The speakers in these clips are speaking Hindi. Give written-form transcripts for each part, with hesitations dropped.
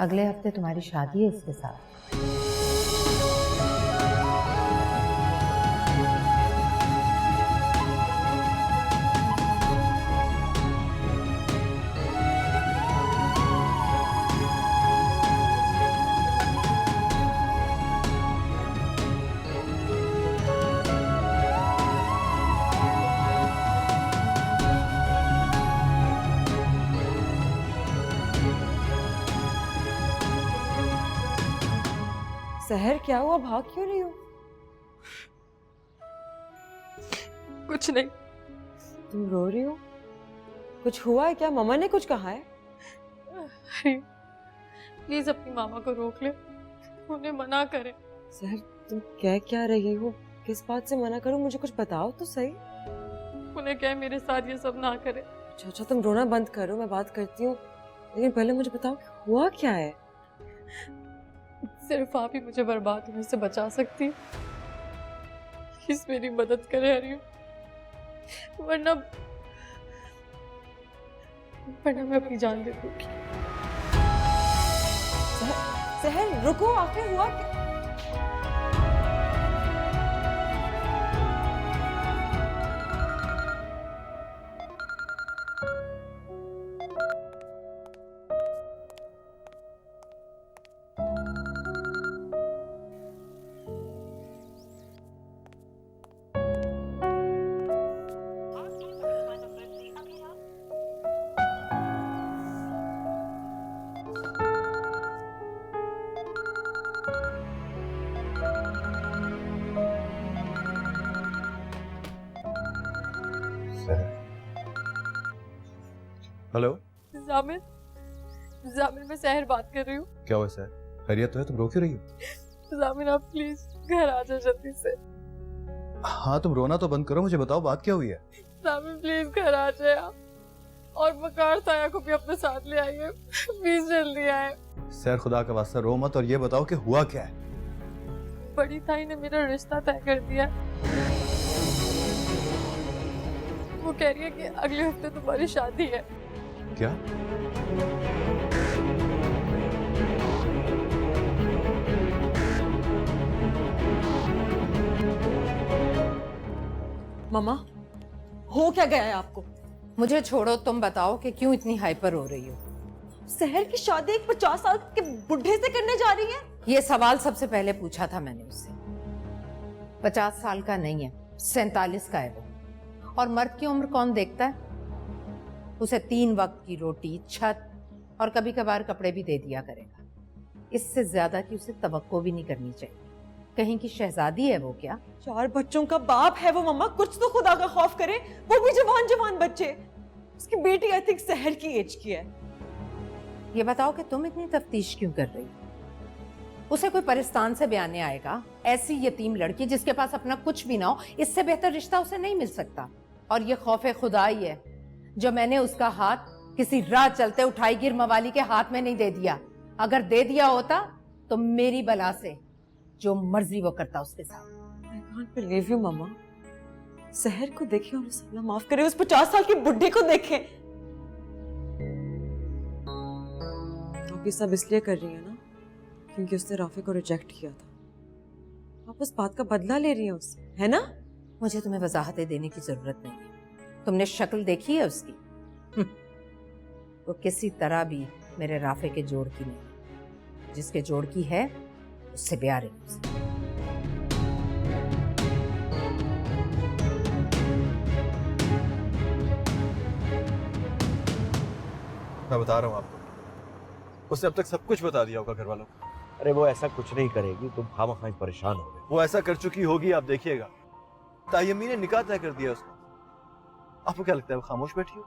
अगले हफ्ते तुम्हारी शादी है इसके साथ। सहर क्या हुआ, भाग क्यों रही हो? कुछ नहीं। तुम रो रही हो? कुछ हुआ है क्या? मामा ने कुछ कहा है? प्लीज अपनी मामा को रोक ले, उन्हें मना करें। सहर तुम कह क्या रही हो? किस बात से मना करूं? मुझे कुछ बताओ तो सही। उन्हें क्या मेरे साथ ये सब ना करे। अच्छा तुम रोना बंद करो, मैं बात करती हूँ, लेकिन पहले मुझे बताओ कि हुआ क्या है। सिर्फ आप ही मुझे बर्बाद होने से बचा सकती है। प्लीज मेरी मदद करे हरियो, वरना मैं अपनी जान दे दूंगी। सहर रुको, आखिर हुआ क्या? हेलो जामिर, जामिर मैं सहर बात कर रही हूँ। क्या हुआ सर? खैरियत तो है? तुम रो क्यों रही हो? जामिर आप प्लीज घर आ जाओ जल्दी से। हाँ तुम रोना तो बंद करो, मुझे बताओ बात क्या हुई है। जामिर प्लीज घर आ जाए आप, और मकार साया को भी अपने साथ ले आइए, प्लीज जल्दी आए। सर खुदा का वास्ता रो मत और ये बताओ कि हुआ क्या है। बड़ी ताई ने मेरा रिश्ता तय कर दिया। वो कह रही है कि अगले हफ्ते तुम्हारी शादी है। क्या? मामा हो क्या गया है आपको? मुझे छोड़ो, तुम बताओ कि क्यों इतनी हाइपर हो रही हो? सहर की शादी एक 50 साल के बुढ़े से करने जा रही है? ये सवाल सबसे पहले पूछा था मैंने उससे। 50 साल का नहीं है, 47 का है वो। और मर्द की उम्र कौन देखता है? उसे 3 वक्त की रोटी, छत और कभी कभार कपड़े भी दे दिया करेगा। इससे ज्यादा की उसे तवक्को भी नहीं करनी चाहिए। कहीं की शहजादी है वो क्या? 4 बच्चों का बाप है वो मामा, कुछ तो खुदा का खौफ करे। वो भी जवान जवान बच्चे। उसकी बेटी आई थिंक सहर की एज की है। ये बताओ कि तुम इतनी तफ्तीश क्यों कर रही हो? उसे कोई परिस्तान से बयाने आएगा, ऐसी यतीम लड़की जिसके पास अपना कुछ भी ना हो, इससे बेहतर रिश्ता उसे नहीं मिल सकता। और ये खौफे खुदा ही है जो मैंने उसका हाथ किसी राह चलते उठाई गिर मवाली के हाथ में नहीं दे दिया। अगर दे दिया होता तो मेरी बला से जो मर्जी वो करता उसके साथ। I can't believe you, मामा। सहर को देखें और उसे अल्लाह माफ करे, उस 50 साल के बुढ़े को देखें। आप ये सब इसलिए कर रही है ना क्योंकि उसने राफे को रिजेक्ट किया था। आप उस बात का बदला ले रही हैं उससे, है ना? मुझे तुम्हें वजाहतें देने की जरूरत नहीं है। तुमने शक्ल देखी है उसकी? वो किसी तरह भी मेरे राफे के जोड़ की नहीं। जिसके जोड़ की है उससे प्यार है मुझसे। मैं बता रहा हूँ आपको, उसने अब तक सब कुछ बता दिया होगा घर वालों को। अरे वो ऐसा कुछ नहीं करेगी, तुम खामखां परेशान हो गए। वो ऐसा कर चुकी होगी, आप देखिएगा। तायम्मी ने निकाह तय कर दिया उसका। आपको क्या लगता है वो खामोश बैठी हो?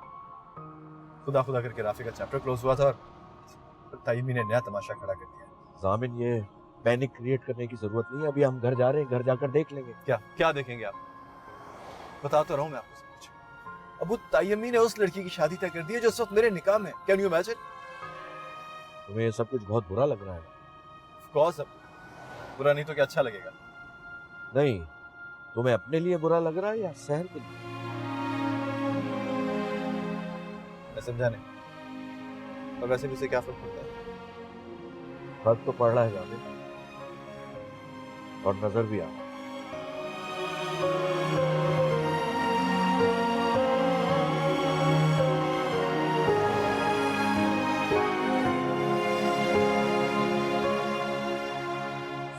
खुदा खुदा करके राफी का चैप्टर क्लोज हुआ था और तायम्मी ने नया तमाशा खड़ा कर दिया। जामिन ये पैनिक क्रिएट करने की जरूरत नहीं है। अभी हम घर जा रहे हैं, घर जाकर देख लेंगे। क्या क्या देखेंगे आप? बता तो रहा हूँ मैं आपको सब कुछ। अब वो तायम्मी ने उस लड़की की शादी तय कर दी है जो इस वक्त मेरे निकाह में। Can you imagine? तुम्हें ये सब कुछ बहुत बुरा लग रहा है? ऑफ कोर्स, अब बुरा नहीं तो क्या अच्छा लगेगा? नहीं, तुम्हें अपने लिए बुरा लग रहा है या शहर के लिए? मैं समझा नहीं। और वैसे भी उसे क्या फर्क पड़ता है? फर्क तो पड़ रहा है जाने, और नजर भी आ रहा है।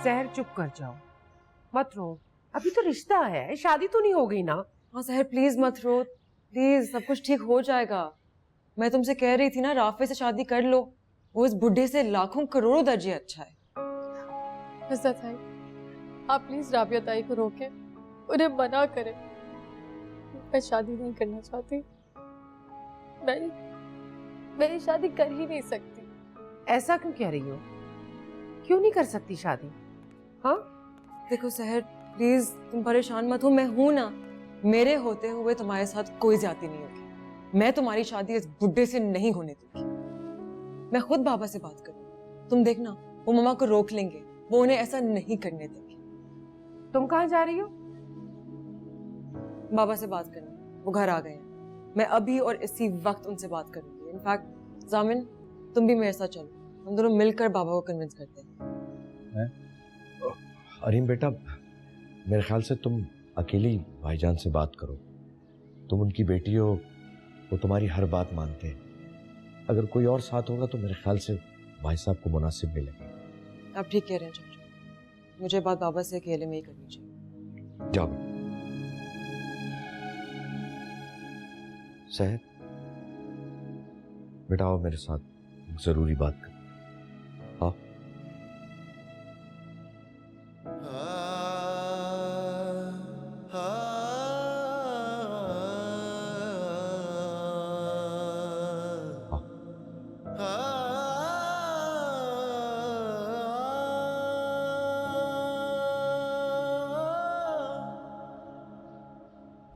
सहर चुप कर जाओ, मत रो। अभी तो रिश्ता है, शादी तो नहीं हो गई ना। हाँ सहर प्लीज मत रो, प्लीज, सब कुछ ठीक हो जाएगा। मैं तुमसे कह रही थी ना, राफे से शादी कर लो, वो इस बुढ़े से लाखों करोड़ों दर्जे अच्छा है। इज्जत है, आप प्लीज राबिया ताई को रोकें, उन्हें मना करें। मैं शादी नहीं करना चाहती, मैं ये शादी कर ही नहीं सकती। ऐसा क्यों कह रही हो? क्यों नहीं कर सकती शादी? हाँ, देखो सहर प्लीज तुम परेशान मत हो, मैं हूं ना। मेरे होते हुए तुम्हारे साथ कोई ज्यादती नहीं होगी। मैं तुम्हारी शादी इस बुड्ढे से नहीं होने दूंगी। मैं खुद बाबा से बात करूंगी, तुम देखना वो मम्मा को रोक लेंगे, वो उन्हें ऐसा नहीं करने देंगे। तुम कहाँ जा रही हो? बाबा से बात करना, वो घर आ गए हैं। मैं अभी और इसी वक्त उनसे बात करूंगी। इनफैक्ट जामिन तुम भी मेरे साथ चलो, हम दोनों मिलकर बाबा को कन्विंस करते हैं। अरीम बेटा, मेरे ख्याल से तुम अकेली भाईजान से बात करो। तुम उनकी बेटी हो, वो तुम्हारी हर बात मानते हैं। अगर कोई और साथ होगा तो मेरे ख्याल से भाई साहब को मुनासिब भी लगेगा। आप ठीक कह रहे हैं चाचा, मुझे बात बाबा से अकेले में ही करनी चाहिए। जाओ सहर, बेटा आओ मेरे साथ, जरूरी बात कर। हाँ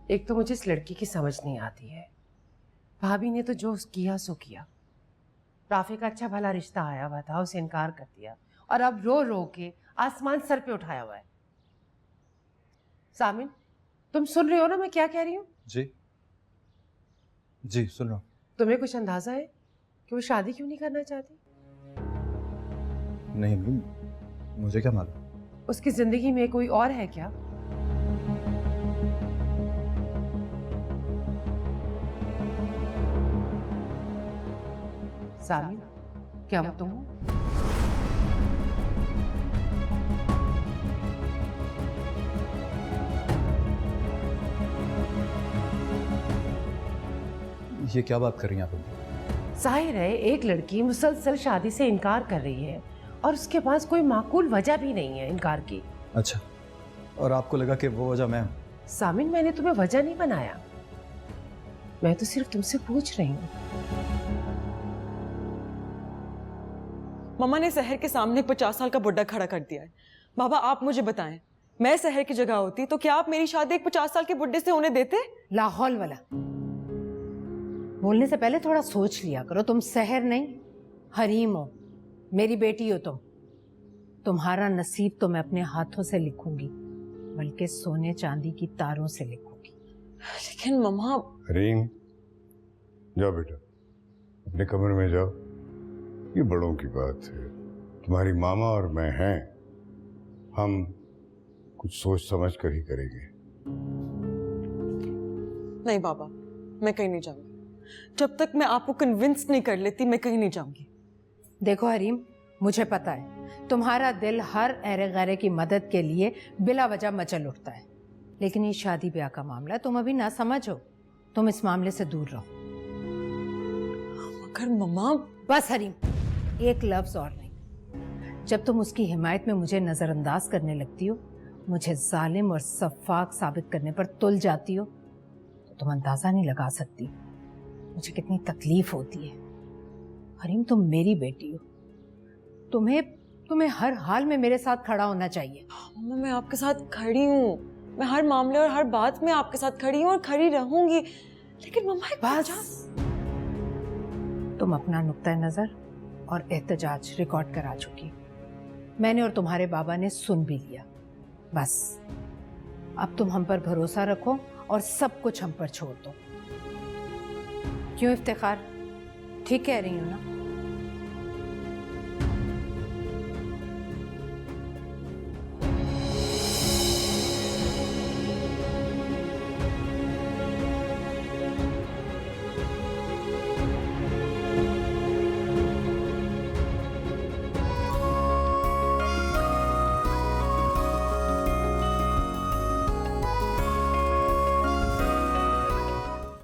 एक तो मुझे इस लड़की की समझ नहीं आती है। भाभी ने तो जो किया सो किया। राफे का अच्छा भला रिश्ता आया हुआ था, उसे इनकार कर दिया, और अब रो रो के आसमान सर पे उठाया हुआ है। सामिन, तुम सुन रहे हो ना मैं क्या कह रही हूँ? जी जी सुन रहा हूँ। तुम्हें कुछ अंदाजा है कि वो शादी क्यों नहीं करना चाहती? नहीं मुझे क्या मालूम। उसकी जिंदगी में कोई और है क्या? सामिन, क्या वो तुम हो? ये क्या बात कर रही हैं आप? जाहिर है एक लड़की मुसलसल शादी से इनकार कर रही है और उसके पास कोई माकूल वजह भी नहीं है इनकार की। अच्छा, और आपको लगा कि वो वजह मैं हूं? सामिन, मैंने तुम्हें वजह नहीं बनाया, मैं तो सिर्फ तुमसे पूछ रही हूँ। मम्मा ने सहर के सामने 50 साल का बुड्ढा खड़ा कर दिया है। बाबा आप मुझे बताएं, मैं सहर की जगह होती तो क्या आप मेरी शादी एक 50 साल के बुड्ढे से होने देते? लाहौल वाला, बोलने से पहले थोड़ा सोच लिया करो। तुम सहर नहीं, हरीम हो, मेरी बेटी हो तुम। तुम्हारा नसीब तो मैं अपने हाथों से लिखूंगी, बल्कि सोने चांदी की तारों से लिखूंगी। लेकिन मम्मा। हरीम, जाओ बेटा, अपने कमरे में जाओ। ये बड़ों की बात है, तुम्हारी मामा और मैं हैं, हम कुछ सोच समझ कर ही करेंगे। नहीं बाबा, मैं कहीं नहीं जाऊंगी। जब तक मैं आपको कन्विंस नहीं कर लेती मैं कहीं नहीं जाऊंगी। देखो हरीम, मुझे पता है तुम्हारा दिल हर ऐरे गैरे की मदद के लिए बिला वजह मचल उठता है, लेकिन ये शादी ब्याह का मामला है, तुम अभी ना समझो। तुम इस मामले से दूर रहो। मगर मम्मा। बस हरीम, एक लफ्ज और नहीं। जब तुम उसकी हिमायत में मुझे नजरअंदाज करने लगती हो, मुझे जालिम और सफाक साबित करने पर तुल जाती हो, तो तुम अंदाजा नहीं लगा सकती मुझे कितनी तकलीफ होती है। हरीम, तुम मेरी बेटी हो, तुम्हें हर हाल में मेरे साथ खड़ा होना चाहिए। मम्मा मैं आपके साथ खड़ी हूँ, मैं हर मामले और हर बात में आपके साथ खड़ी हूँ और खड़ी रहूंगी। लेकिन मम्मा बस, तुम अपना नुक्ता नजर और एहतजाज रिकॉर्ड करा चुकी, मैंने और तुम्हारे बाबा ने सुन भी लिया। बस अब तुम हम पर भरोसा रखो और सब कुछ हम पर छोड़ दो। क्यों इफ्तिखार, ठीक कह रही हूँ ना?